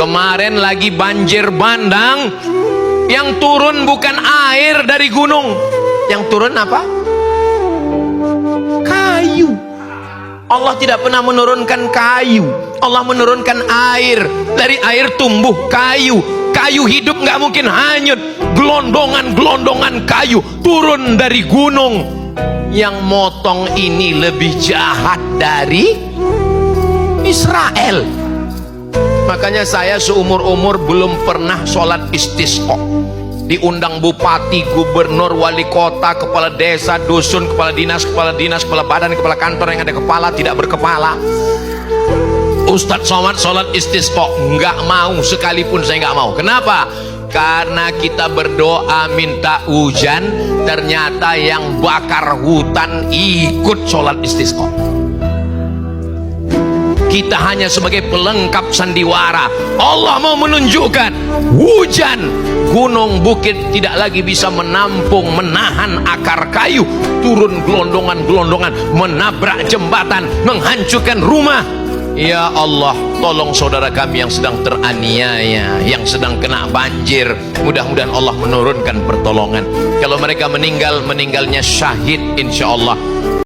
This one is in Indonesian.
Kemarin lagi banjir bandang, yang turun bukan air dari gunung, yang turun apa? Kayu. Allah tidak pernah menurunkan kayu, Allah menurunkan air. Dari air tumbuh kayu. Kayu hidup nggak mungkin hanyut. Gelondongan-gelondongan kayu turun dari gunung. Yang motong ini lebih jahat dari Israel. Makanya saya seumur-umur belum pernah sholat istisqa. Diundang bupati, gubernur, wali kota, kepala desa, dusun, kepala dinas, kepala badan, kepala kantor yang ada kepala, tidak berkepala. Ustadz Somad sholat istisqa, nggak mau, sekalipun saya nggak mau. Kenapa? Karena kita berdoa minta hujan, ternyata yang bakar hutan ikut sholat istisqa. Kita hanya sebagai pelengkap sandiwara. Allah mau menunjukkan hujan, gunung bukit tidak lagi bisa menampung, menahan akar kayu, turun gelondongan-gelondongan, menabrak jembatan, menghancurkan rumah. Ya Allah, tolong saudara kami yang sedang teraniaya, yang sedang kena banjir. Mudah-mudahan Allah menurunkan pertolongan. Kalau mereka meninggal, meninggalnya syahid insya Allah.